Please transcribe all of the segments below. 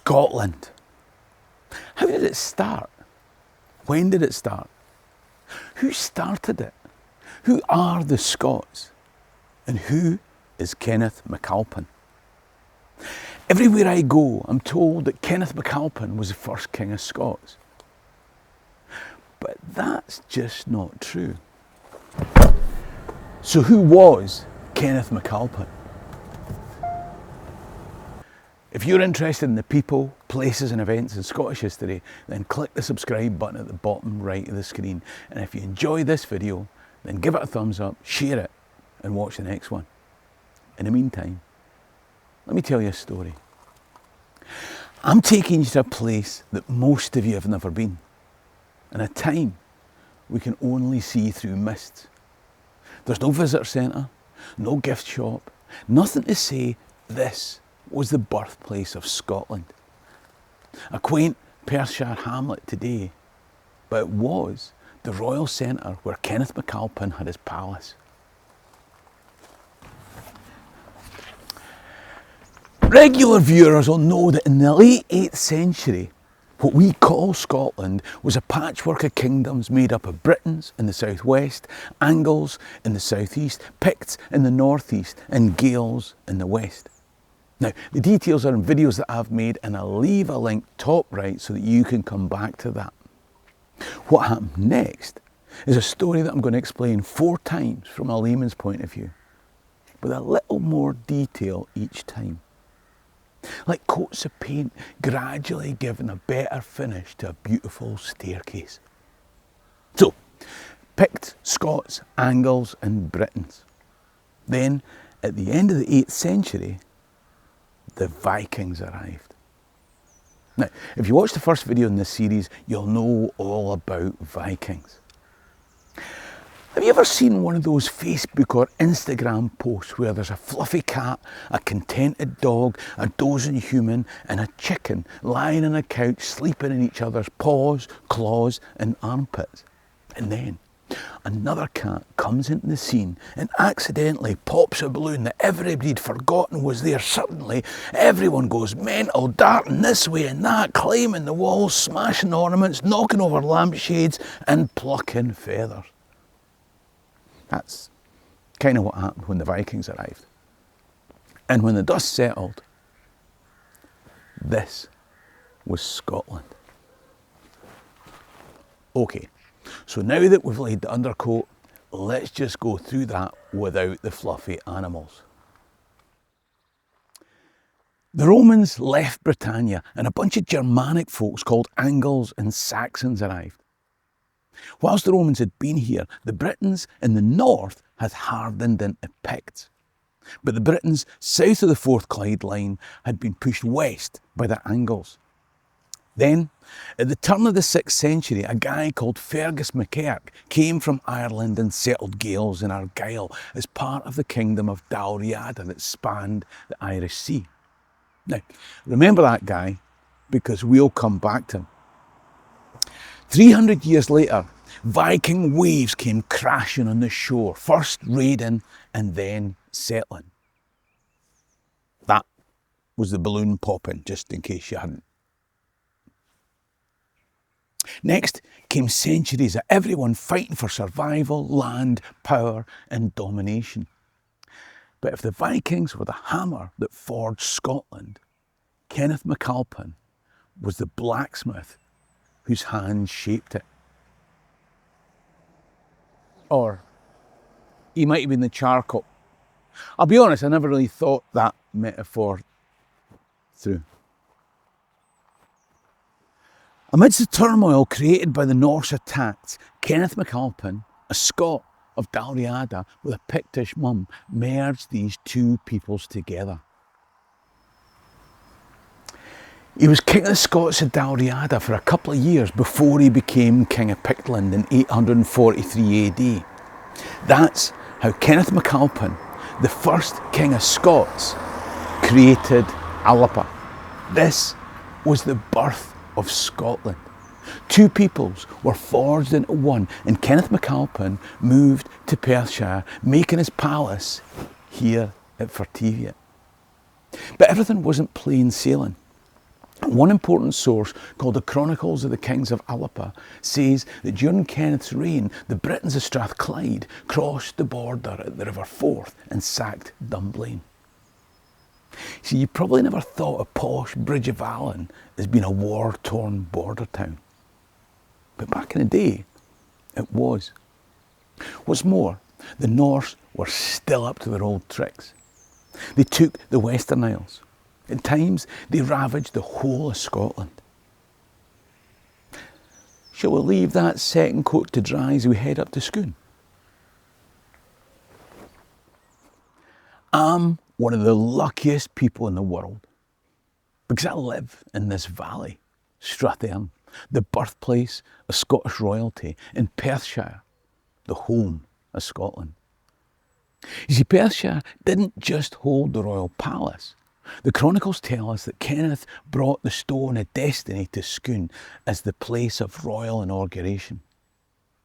Scotland. How did it start? When did it start? Who started it? Who are the Scots? And who is Kenneth MacAlpin? Everywhere I go, I'm told that Kenneth MacAlpin was the first King of Scots. But that's just not true. So who was Kenneth MacAlpin? If you're interested in the people, places and events in Scottish history, then click the subscribe button at the bottom right of the screen. And if you enjoy this video, then give it a thumbs up, share it, and watch the next one. In the meantime, let me tell you a story. I'm taking you to a place that most of you have never been, and a time we can only see through mists. There's no visitor centre, no gift shop, nothing to say this was the birthplace of Scotland. A quaint Perthshire hamlet today, but it was the royal centre where Kenneth MacAlpin had his palace. Regular viewers will know that in the late 8th century, what we call Scotland was a patchwork of kingdoms made up of Britons in the southwest, Angles in the southeast, Picts in the northeast, and Gaels in the west. Now, the details are in videos that I've made, and I'll leave a link top right so that you can come back to that. What happened next is a story that I'm going to explain 4 times from a layman's point of view, with a little more detail each time. Like coats of paint gradually giving a better finish to a beautiful staircase. So, Picts, Scots, Angles and Britons. Then, at the end of the 8th century, the Vikings arrived. Now, if you watch the first video in this series, you'll know all about Vikings. Have you ever seen one of those Facebook or Instagram posts where there's a fluffy cat, a contented dog, a dozing human and a chicken lying on a couch sleeping in each other's paws, claws and armpits? And then another cat comes into the scene and accidentally pops a balloon that everybody'd forgotten was there. Suddenly everyone goes mental, darting this way and that, climbing the walls, smashing ornaments, knocking over lampshades and plucking feathers. That's kind of what happened when the Vikings arrived. And when the dust settled, this was Scotland. Okay, so now that we've laid the undercoat, let's just go through that without the fluffy animals. The Romans left Britannia and a bunch of Germanic folks called Angles and Saxons arrived. Whilst the Romans had been here, the Britons in the north had hardened into Picts. But the Britons south of the Forth Clyde line had been pushed west by the Angles. Then, at the turn of the 6th century, a guy called Fergus MacEirc came from Ireland and settled Gaels in Argyll as part of the kingdom of Dalriada that spanned the Irish Sea. Now, remember that guy, because we'll come back to him. 300 years later, Viking waves came crashing on the shore, first raiding and then settling. That was the balloon popping, just in case you hadn't. Next came centuries of everyone fighting for survival, land, power and domination. But if the Vikings were the hammer that forged Scotland, Kenneth MacAlpin was the blacksmith whose hand shaped it. Or he might have been the charcoal. I'll be honest, I never really thought that metaphor through. Amidst the turmoil created by the Norse attacks, Kenneth MacAlpin, a Scot of Dalriada with a Pictish mum, merged these two peoples together. He was King of the Scots of Dalriada for a couple of years before he became King of Pictland in 843 AD. That's how Kenneth MacAlpin, the first King of Scots, created Alapa. This was the birth of Scotland. Two peoples were forged into one, and Kenneth MacAlpin moved to Perthshire, making his palace here at Fertiviat. But everything wasn't plain sailing. One important source, called the Chronicles of the Kings of Alapa, says that during Kenneth's reign, the Britons of Strathclyde crossed the border at the River Forth and sacked Dunblane. See, you probably never thought of posh Bridge of Allan as being a war-torn border town. But back in the day, it was. What's more, the Norse were still up to their old tricks. They took the Western Isles. At times, they ravaged the whole of Scotland. Shall we leave that second coat to dry as we head up to Scone? I'm one of the luckiest people in the world because I live in this valley, Strathearn, the birthplace of Scottish royalty, in Perthshire, the home of Scotland. You see, Perthshire didn't just hold the royal palace. The chronicles tell us that Kenneth brought the stone of destiny to Scone as the place of royal inauguration.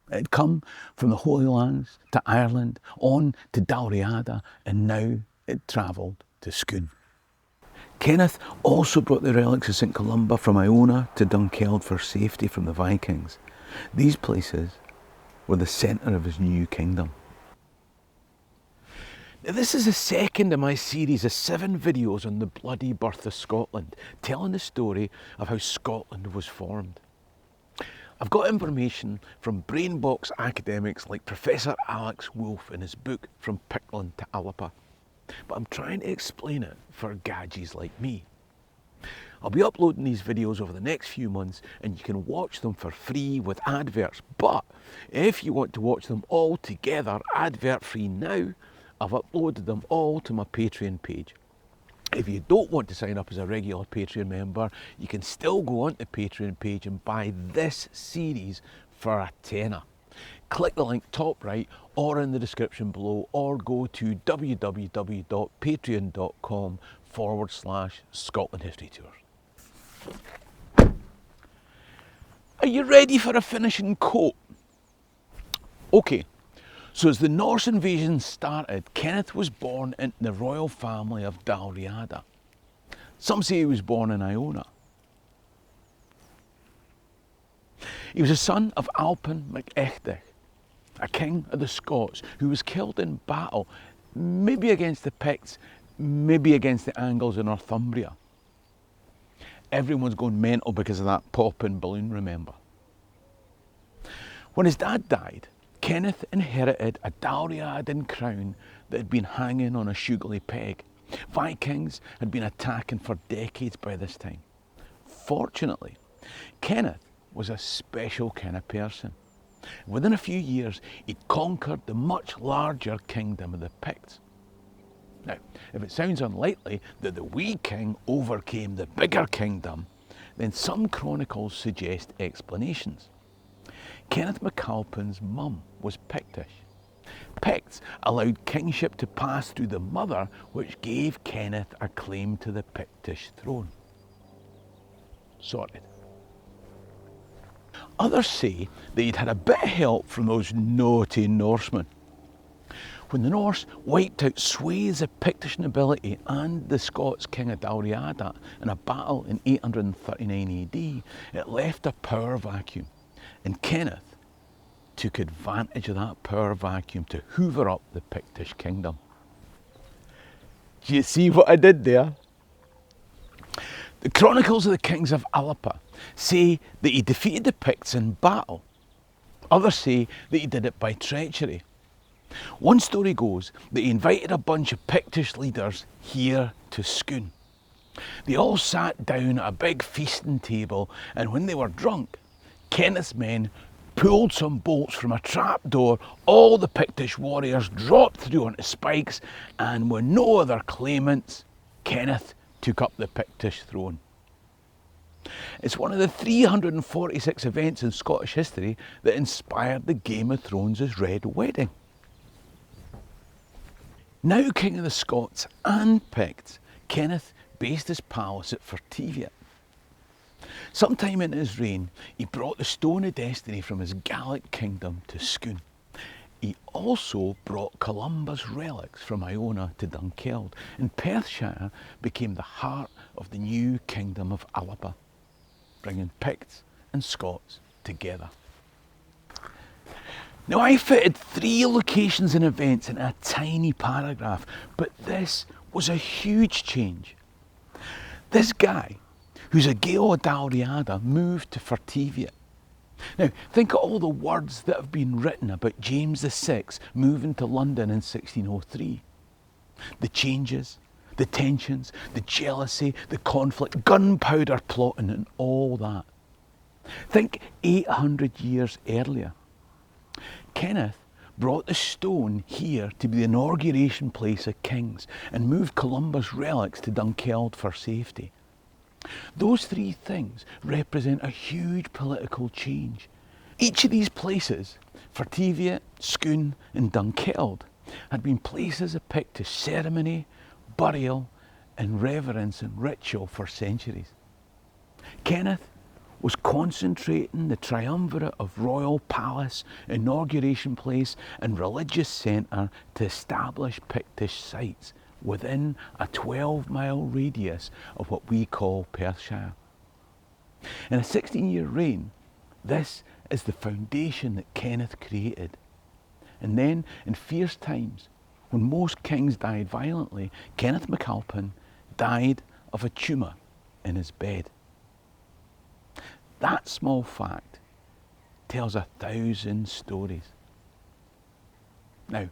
It had come from the Holy Lands to Ireland, on to Dalriada, and now it travelled to Scone. Kenneth also brought the relics of St Columba from Iona to Dunkeld for safety from the Vikings. These places were the centre of his new kingdom. Now, this is the second of my series of 7 videos on the bloody birth of Scotland, telling the story of how Scotland was formed. I've got information from brainbox academics like Professor Alex Wolff in his book From Pickland to Alapa, but I'm trying to explain it for gadgies like me. I'll be uploading these videos over the next few months and you can watch them for free with adverts, but if you want to watch them all together advert free now, I've uploaded them all to my Patreon page. If you don't want to sign up as a regular Patreon member, you can still go onto the Patreon page and buy this series for a tenner. Click the link top right or in the description below, or go to www.patreon.com/Scotland History Tours. Are you ready for a finishing quote? Okay. So as the Norse invasion started, Kenneth was born into the royal family of Dalriada. Some say he was born in Iona. He was a son of Alpin MacAlpin, a king of the Scots who was killed in battle, maybe against the Picts, maybe against the Angles in Northumbria. Everyone's going mental because of that popping balloon, remember? When his dad died, Kenneth inherited a Dalriadan crown that had been hanging on a sugary peg. Vikings had been attacking for decades by this time. Fortunately, Kenneth was a special kind of person. Within a few years, he'd conquered the much larger kingdom of the Picts. Now, if it sounds unlikely that the wee king overcame the bigger kingdom, then some chronicles suggest explanations. Kenneth MacAlpin's mum was Pictish. Picts allowed kingship to pass through the mother, which gave Kenneth a claim to the Pictish throne. Sorted. Others say that he'd had a bit of help from those naughty Norsemen. When the Norse wiped out swathes of Pictish nobility and the Scots king of Dalriada in a battle in 839 AD, it left a power vacuum. And Kenneth took advantage of that power vacuum to hoover up the Pictish kingdom. Do you see what I did there? The Chronicles of the Kings of Alapa say that he defeated the Picts in battle. Others say that he did it by treachery. One story goes that he invited a bunch of Pictish leaders here to Scone. They all sat down at a big feasting table, and when they were drunk, Kenneth's men pulled some bolts from a trapdoor, all the Pictish warriors dropped through onto spikes, and with no other claimants, Kenneth took up the Pictish throne. It's one of the 346 events in Scottish history that inspired the Game of Thrones' Red Wedding. Now King of the Scots and Picts, Kenneth based his palace at Fertiviat. Sometime in his reign, he brought the Stone of Destiny from his Gallic kingdom to Scone. He also brought Columbus relics from Iona to Dunkeld, and Perthshire became the heart of the new kingdom of Alba, bringing Picts and Scots together. Now, I fitted 3 locations and events in a tiny paragraph, but this was a huge change. This guy, who's a Gael of Dalriada, moved to Fertivia. Now, think of all the words that have been written about James VI moving to London in 1603. The changes, the tensions, the jealousy, the conflict, gunpowder plotting and all that. Think 800 years earlier. Kenneth brought the stone here to be the inauguration place of kings and moved Columbus relics to Dunkeld for safety. Those 3 things represent a huge political change. Each of these places, Fertivia, Scone and Dunkeld, had been places of Pictish ceremony, burial and reverence and ritual for centuries. Kenneth was concentrating the triumvirate of royal palace, inauguration place and religious centre to establish Pictish sites within a 12-mile radius of what we call Perthshire. In a 16-year reign, this is the foundation that Kenneth created. And then, in fierce times, when most kings died violently, Kenneth MacAlpin died of a tumour in his bed. That small fact tells 1,000 stories. Now,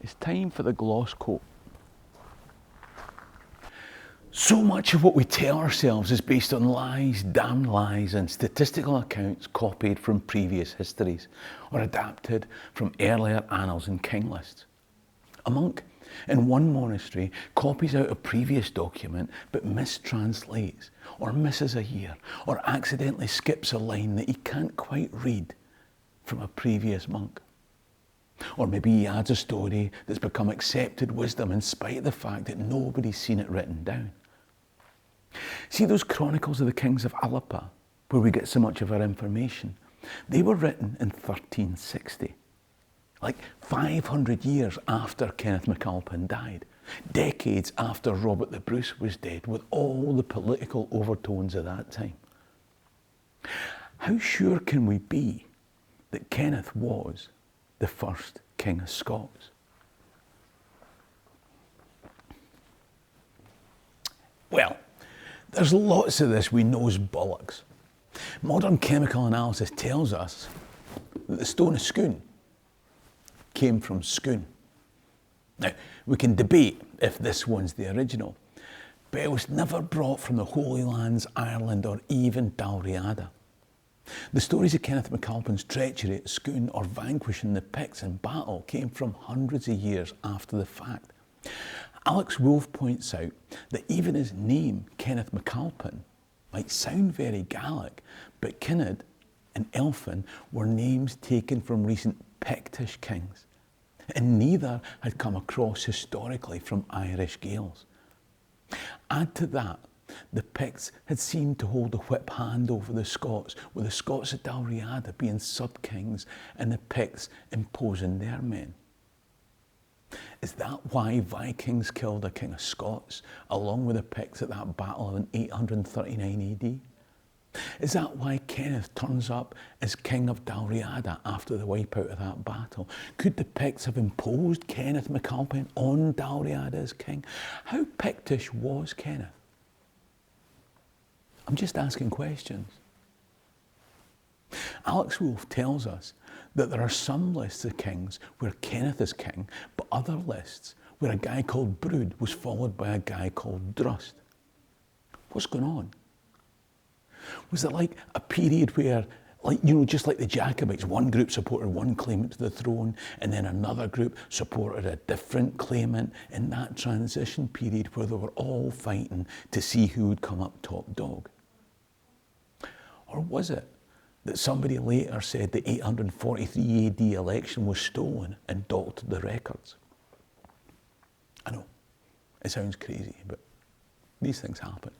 it's time for the gloss coat. So much of what we tell ourselves is based on lies, damned lies, and statistical accounts copied from previous histories or adapted from earlier annals and king lists. A monk in one monastery copies out a previous document but mistranslates or misses a year or accidentally skips a line that he can't quite read from a previous monk. Or maybe he adds a story that's become accepted wisdom in spite of the fact that nobody's seen it written down. See those chronicles of the kings of Alba, where we get so much of our information? They were written in 1360, like 500 years after Kenneth MacAlpin died, decades after Robert the Bruce was dead, with all the political overtones of that time. How sure can we be that Kenneth was the first king of Scots? Well, there's lots of this we know is bollocks. Modern chemical analysis tells us that the stone of Scone came from Scone. Now, we can debate if this one's the original, but it was never brought from the Holy Lands, Ireland, or even Dalriada. The stories of Kenneth MacAlpin's treachery at Scone or vanquishing the Picts in battle came from hundreds of years after the fact. Alex Wolff points out that even his name, Kenneth MacAlpin, might sound very Gaelic, but Kenneth and Elphin were names taken from recent Pictish kings, and neither had come across historically from Irish Gaels. Add to that, the Picts had seemed to hold a whip hand over the Scots, with the Scots of Dalriada being sub-kings and the Picts imposing their men. Is that why Vikings killed a king of Scots along with the Picts at that battle in 839 AD? Is that why Kenneth turns up as king of Dalriada after the wipeout of that battle? Could the Picts have imposed Kenneth MacAlpin on Dalriada as king? How Pictish was Kenneth? I'm just asking questions. Alex Wolff tells us that there are some lists of kings where Kenneth is king, but other lists where a guy called Brood was followed by a guy called Drust. What's going on? Was it like a period where, just like the Jacobites, one group supported one claimant to the throne and then another group supported a different claimant in that transition period where they were all fighting to see who would come up top dog? Or was it that somebody later said the 843 AD election was stolen and doctored the records? I know, it sounds crazy, but these things happen.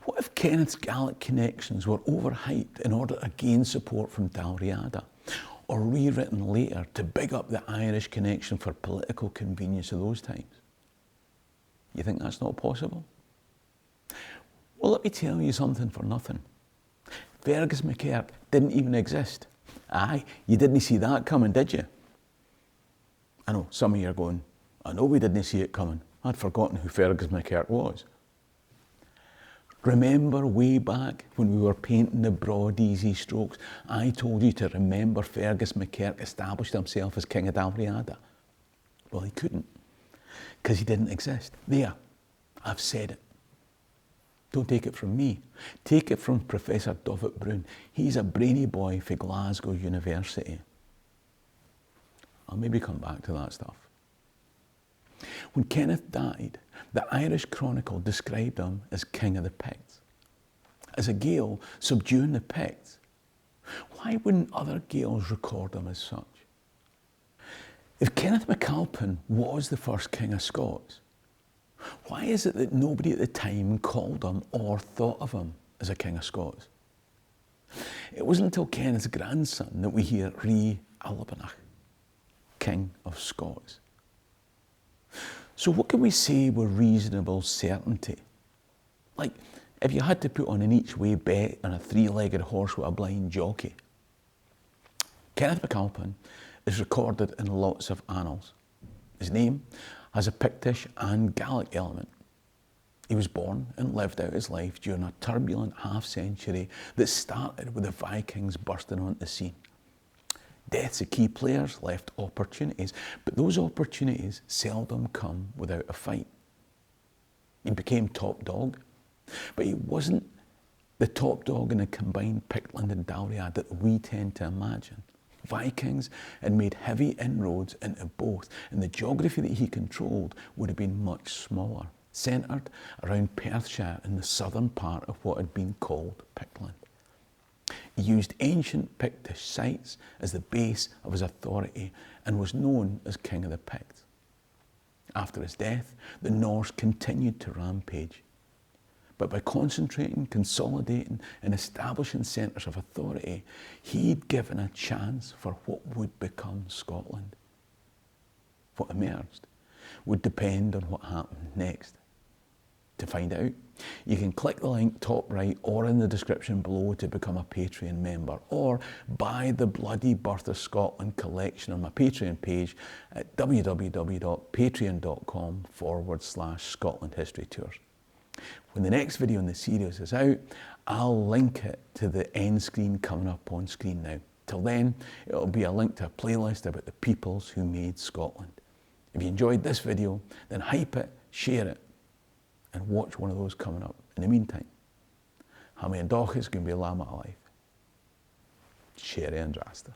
What if Kenneth's Gaelic connections were overhyped in order to gain support from Dalriada? or rewritten later to big up the Irish connection for political convenience of those times. You think that's not possible? Well, let me tell you something for nothing. Fergus MacArthur didn't even exist. Aye, you didn't see that coming, did you? I know, some of you are going, I know we didn't see it coming. I'd forgotten who Fergus MacArthur was. Remember way back when we were painting the broad, easy strokes, I told you to remember Fergus MacArthur established himself as King of Dalriada. Well, he couldn't, because he didn't exist. There, I've said it. Don't take it from me. Take it from Professor Dovett Brown. He's a brainy boy for Glasgow University. I'll maybe come back to that stuff. When Kenneth died, the Irish Chronicle described him as King of the Picts. As a Gael subduing the Picts, why wouldn't other Gaels record him as such? If Kenneth MacAlpin was the first King of Scots, why is it that nobody at the time called him or thought of him as a King of Scots? It wasn't until Kenneth's grandson that we hear Rhi Albanach, King of Scots. So what can we say with reasonable certainty? Like, if you had to put on an each-way bet on a three-legged horse with a blind jockey. Kenneth MacAlpin is recorded in lots of annals. His name has a Pictish and Gaelic element. He was born and lived out his life during a turbulent half-century that started with the Vikings bursting onto the scene. Deaths of key players left opportunities, but those opportunities seldom come without a fight. He became top dog, but he wasn't the top dog in a combined Pictland and Dalriad that we tend to imagine. Vikings had made heavy inroads into both, and the geography that he controlled would have been much smaller, centred around Perthshire in the southern part of what had been called Pictland. He used ancient Pictish sites as the base of his authority and was known as King of the Picts. After his death, the Norse continued to rampage. But by concentrating, consolidating and establishing centres of authority, he'd given a chance for what would become Scotland. What emerged would depend on what happened next. To find out, you can click the link top right or in the description below to become a Patreon member, or buy the Bloody Birth of Scotland collection on my Patreon page at www.patreon.com/Scotland History Tours. When the next video in the series is out, I'll link it to the end screen coming up on screen now. Till then, it'll be a link to a playlist about the peoples who made Scotland. If you enjoyed this video, then hype it, share it, and watch one of those coming up. In the meantime, Hammy and Doch is going to be a lamb alive. Sherry and Drasta.